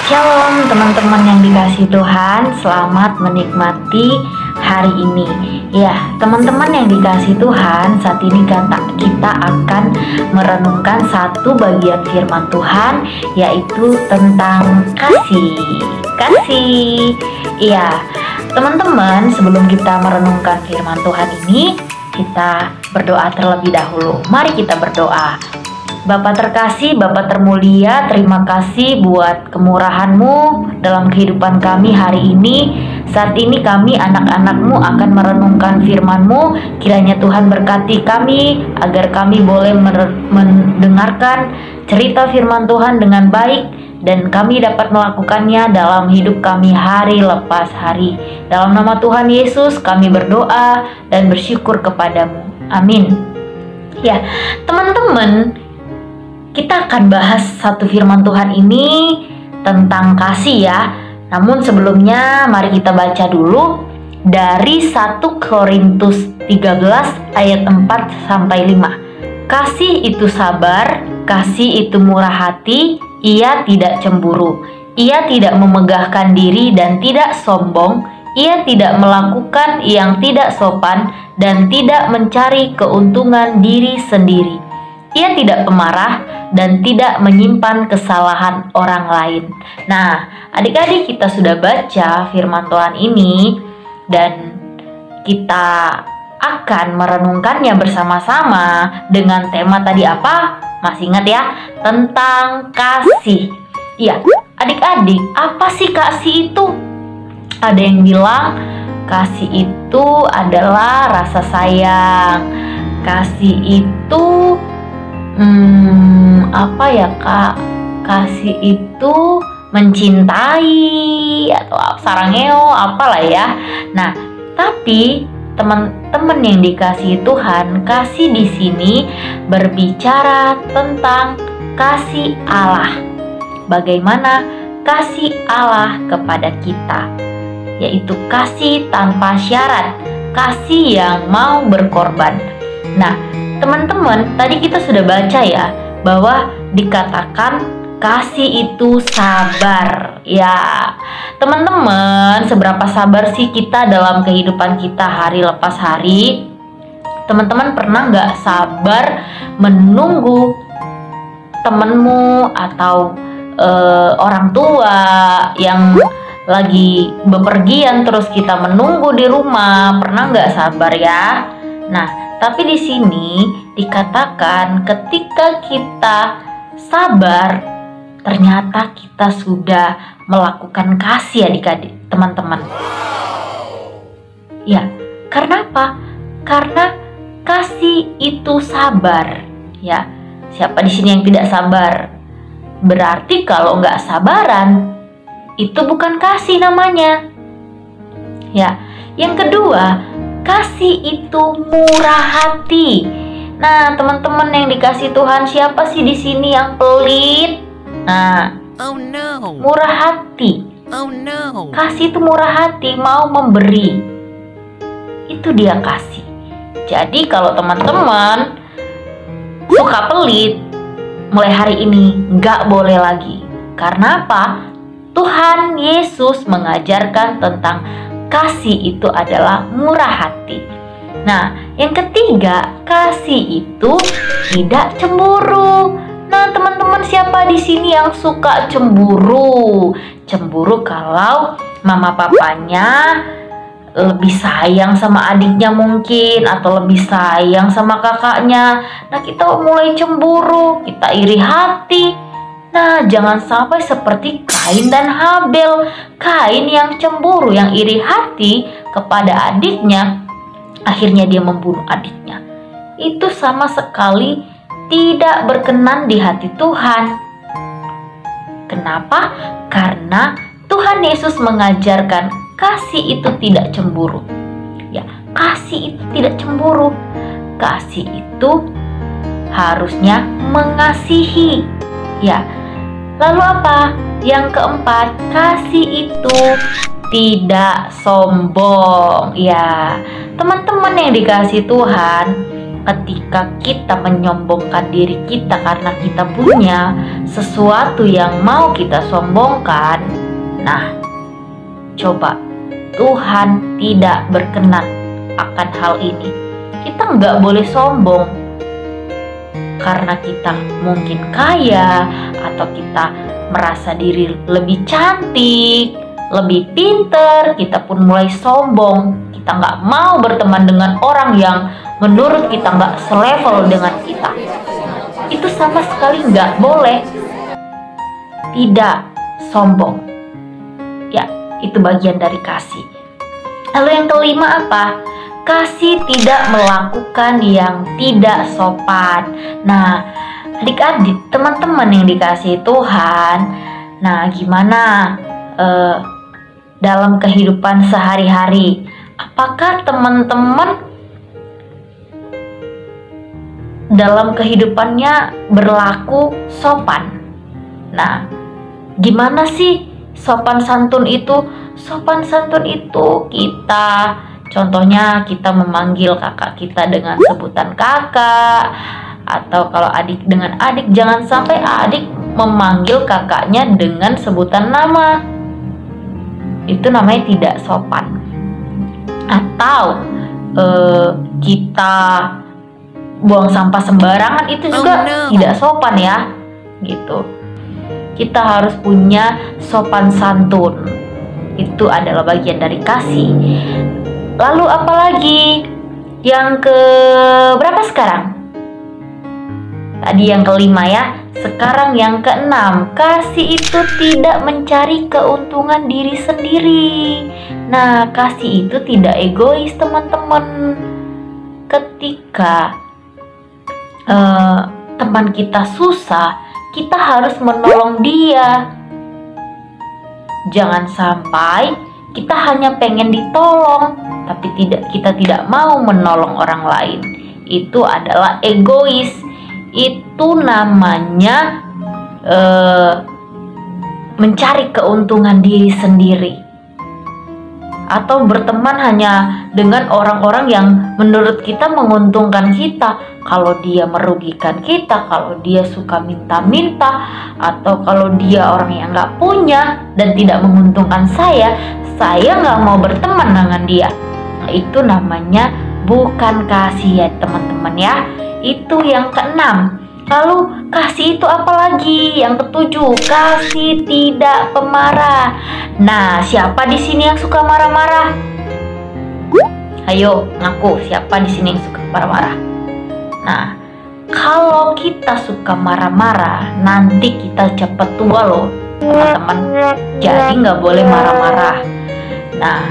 Shalom teman-teman yang dikasihi Tuhan, selamat menikmati hari ini. Ya, teman-teman yang dikasihi Tuhan, saat ini kita akan merenungkan satu bagian firman Tuhan, yaitu tentang kasih. Kasih. Iya, teman-teman, sebelum kita merenungkan firman Tuhan ini, kita berdoa terlebih dahulu. Mari kita berdoa. Bapa terkasih, Bapa termulia, terima kasih buat kemurahan-Mu dalam kehidupan kami hari ini. Saat ini kami anak-anak-Mu akan merenungkan firman-Mu. Kiranya Tuhan berkati kami agar kami boleh mendengarkan cerita firman Tuhan dengan baik dan kami dapat melakukannya dalam hidup kami hari lepas hari. Dalam nama Tuhan Yesus kami berdoa dan bersyukur kepadamu. Amin. Ya, teman-teman, kita akan bahas satu firman Tuhan ini tentang kasih ya. Namun sebelumnya mari kita baca dulu dari 1 Korintus 13 ayat 4-5. Kasih itu sabar, kasih itu murah hati, ia tidak cemburu, ia tidak memegahkan diri dan tidak sombong, ia tidak melakukan yang tidak sopan dan tidak mencari keuntungan diri sendiri. Ia tidak pemarah dan tidak menyimpan kesalahan orang lain. Nah, adik-adik, kita sudah baca firman Tuhan ini dan kita akan merenungkannya bersama-sama dengan tema tadi apa? Masih ingat ya? Tentang kasih. Iya, adik-adik, apa sih kasih itu? Ada yang bilang kasih itu adalah rasa sayang. Kasih itu apa ya kak? Kasih itu mencintai atau sarangeo apalah ya. Nah, tapi teman-teman yang dikasihi Tuhan, kasih di sini berbicara tentang kasih Allah. Bagaimana kasih Allah kepada kita, yaitu kasih tanpa syarat, kasih yang mau berkorban. Nah, teman-teman, tadi kita sudah baca ya bahwa dikatakan kasih itu sabar. Ya, teman-teman, seberapa sabar sih kita dalam kehidupan kita hari lepas hari? Teman-teman pernah nggak sabar menunggu temenmu atau orang tua yang lagi bepergian terus kita menunggu di rumah? Pernah nggak sabar ya? Nah, tapi di sini dikatakan ketika kita sabar, ternyata kita sudah melakukan kasih adik-adik, teman-teman. Ya, karena apa? Karena kasih itu sabar. Ya, siapa di sini yang tidak sabar? Berarti kalau nggak sabaran, itu bukan kasih namanya. Ya, yang kedua, kasih itu murah hati. Nah, teman-teman yang dikasih Tuhan, siapa sih di sini yang pelit? Nah, murah hati. Kasih itu murah hati, mau memberi. Itu dia kasih. Jadi kalau teman-teman suka pelit, mulai hari ini nggak boleh lagi. Karena apa? Tuhan Yesus mengajarkan tentang kasih itu adalah murah hati. Nah, yang ketiga, kasih itu tidak cemburu. Nah, teman-teman, siapa di sini yang suka cemburu? Cemburu kalau mama papanya lebih sayang sama adiknya mungkin, atau lebih sayang sama kakaknya. Nah, kita mulai cemburu, kita iri hati. Nah, jangan sampai seperti Kain dan Habel. Kain yang cemburu, yang iri hati kepada adiknya, akhirnya dia membunuh adiknya. Itu sama sekali tidak berkenan di hati Tuhan. Kenapa? Karena Tuhan Yesus mengajarkan kasih itu tidak cemburu. Ya, kasih itu tidak cemburu. Kasih itu harusnya mengasihi. Ya. Lalu apa? Yang keempat, kasih itu tidak sombong. Ya, teman-teman yang dikasihi Tuhan, ketika kita menyombongkan diri kita karena kita punya, sesuatu yang mau kita sombongkan, nah coba Tuhan tidak berkenan akan hal ini. Kita nggak boleh sombong karena kita mungkin kaya atau kita merasa diri lebih cantik, lebih pinter, kita pun mulai sombong. Kita nggak mau berteman dengan orang yang menurut kita nggak selevel dengan kita. Itu sama sekali nggak boleh. Tidak sombong. Ya, itu bagian dari kasih. Lalu yang kelima apa? Kasih tidak melakukan yang tidak sopan. Nah, adik-adik, teman-teman yang dikasihi Tuhan, nah gimana dalam kehidupan sehari-hari? Apakah teman-teman dalam kehidupannya berlaku sopan? Nah, gimana sih sopan santun itu? Sopan santun itu kita, contohnya kita memanggil kakak kita dengan sebutan kakak, atau kalau adik dengan adik, jangan sampai adik memanggil kakaknya dengan sebutan nama. Itu namanya tidak sopan. Atau kita buang sampah sembarangan, itu juga tidak sopan ya, gitu. Kita harus punya sopan santun. Itu adalah bagian dari kasih. Lalu apalagi? Yang ke berapa sekarang? Tadi yang kelima ya. Sekarang yang keenam. Kasih itu tidak mencari keuntungan diri sendiri. Nah, kasih itu tidak egois, teman-teman. Ketika teman kita susah, kita harus menolong dia. Jangan sampai kita hanya pengen ditolong, tapi kita tidak mau menolong orang lain. Itu adalah egois. Itu namanya mencari keuntungan diri sendiri. Atau berteman hanya dengan orang-orang yang menurut kita menguntungkan kita. Kalau dia merugikan kita, kalau dia suka minta-minta, atau kalau dia orang yang gak punya dan tidak menguntungkan saya gak mau berteman dengan dia. Nah, itu namanya bukan kasih ya teman-teman ya. Itu yang keenam. Lalu kasih itu apa lagi? Yang ketujuh, kasih tidak pemarah. Nah, siapa di sini yang suka marah-marah? Ayo, ngaku siapa di sini yang suka marah-marah? Nah, kalau kita suka marah-marah, nanti kita cepat tua loh, teman-teman. Jadi nggak boleh marah-marah. Nah,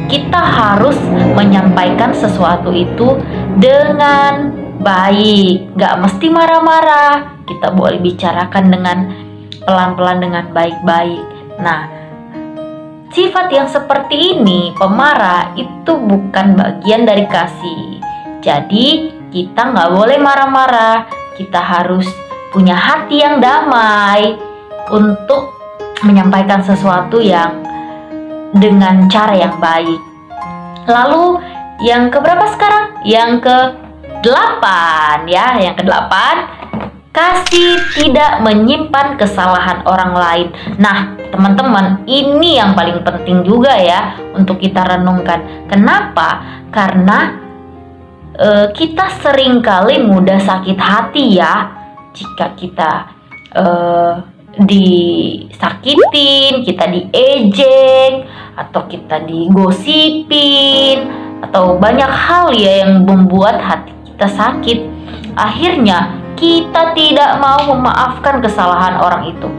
kita harus menyampaikan sesuatu itu dengan baik, nggak mesti marah-marah. Kita boleh bicarakan dengan pelan-pelan, dengan baik-baik. Nah, sifat yang seperti ini, pemarah, itu bukan bagian dari kasih. Jadi kita nggak boleh marah-marah. Kita harus punya hati yang damai untuk menyampaikan sesuatu yang dengan cara yang baik. Lalu yang keberapa sekarang? Yang ke-8 ya. Yang ke-8, kasih tidak menyimpan kesalahan orang lain. Nah, teman-teman, ini yang paling penting juga ya untuk kita renungkan. Kenapa? Karena kita seringkali mudah sakit hati ya jika kita disakitin, kita diejek, atau kita digosipin, atau banyak hal ya yang membuat hati kita sakit. Akhirnya kita tidak mau memaafkan kesalahan orang itu.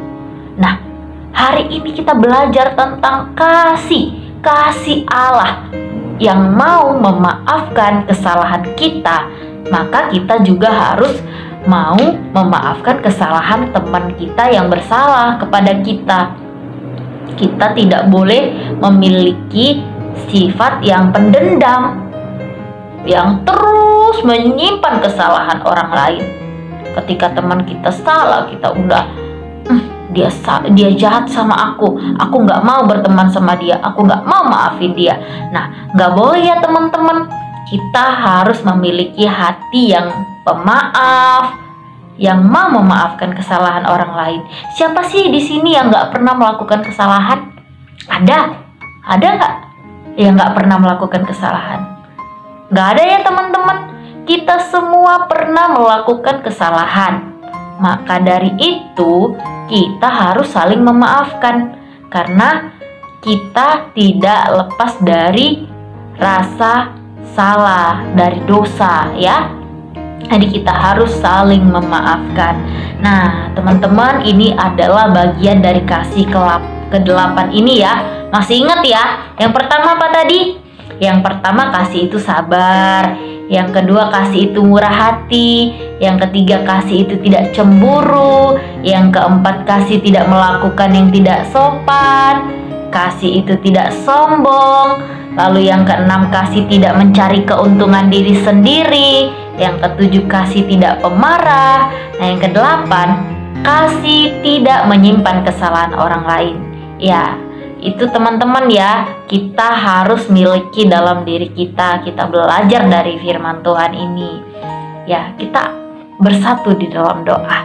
Nah, hari ini kita belajar tentang kasih Allah yang mau memaafkan kesalahan kita. Maka kita juga harus mau memaafkan kesalahan teman kita yang bersalah kepada kita. Kita tidak boleh memiliki sifat yang pendendam, yang terus menyimpan kesalahan orang lain. Ketika teman kita salah, kita udah dia jahat sama aku nggak mau berteman sama dia, aku nggak mau maafin dia. Nah, nggak boleh ya teman-teman. Kita harus memiliki hati yang pemaaf, yang mau memaafkan kesalahan orang lain. Siapa sih di sini yang nggak pernah melakukan kesalahan? Ada nggak yang nggak pernah melakukan kesalahan? Nggak ada ya teman-teman. Kita semua pernah melakukan kesalahan. Maka dari itu kita harus saling memaafkan, karena kita tidak lepas dari rasa salah, dari dosa ya. Jadi kita harus saling memaafkan. Nah teman-teman, ini adalah bagian dari kasih ke-8 ini ya. Masih ingat ya? Yang pertama apa tadi? Yang pertama, kasih itu sabar. Yang kedua, kasih itu murah hati. Yang ketiga, kasih itu tidak cemburu. Yang keempat, kasih tidak melakukan yang tidak sopan. Kasih itu tidak sombong. Lalu yang keenam, kasih tidak mencari keuntungan diri sendiri. Yang ketujuh, kasih tidak pemarah. Nah yang kedelapan, kasih tidak menyimpan kesalahan orang lain. Ya, itu teman-teman ya, kita harus miliki dalam diri kita. Kita belajar dari firman Tuhan ini. Ya, kita bersatu di dalam doa.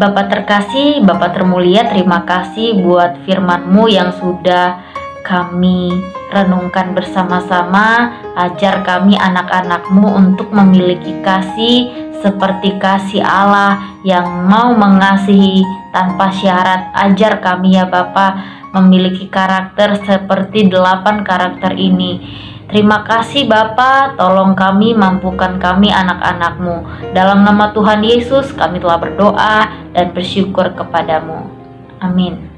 Bapa terkasih, Bapa termulia, terima kasih buat firman-Mu yang sudah kami renungkan bersama-sama. Ajar kami anak-anak-Mu untuk memiliki kasih seperti kasih Allah yang mau mengasihi tanpa syarat. Ajar kami ya Bapa memiliki karakter seperti 8 karakter ini. Terima kasih Bapa, tolong kami, mampukan kami anak-anak-Mu. Dalam nama Tuhan Yesus kami telah berdoa dan bersyukur kepadamu. Amin.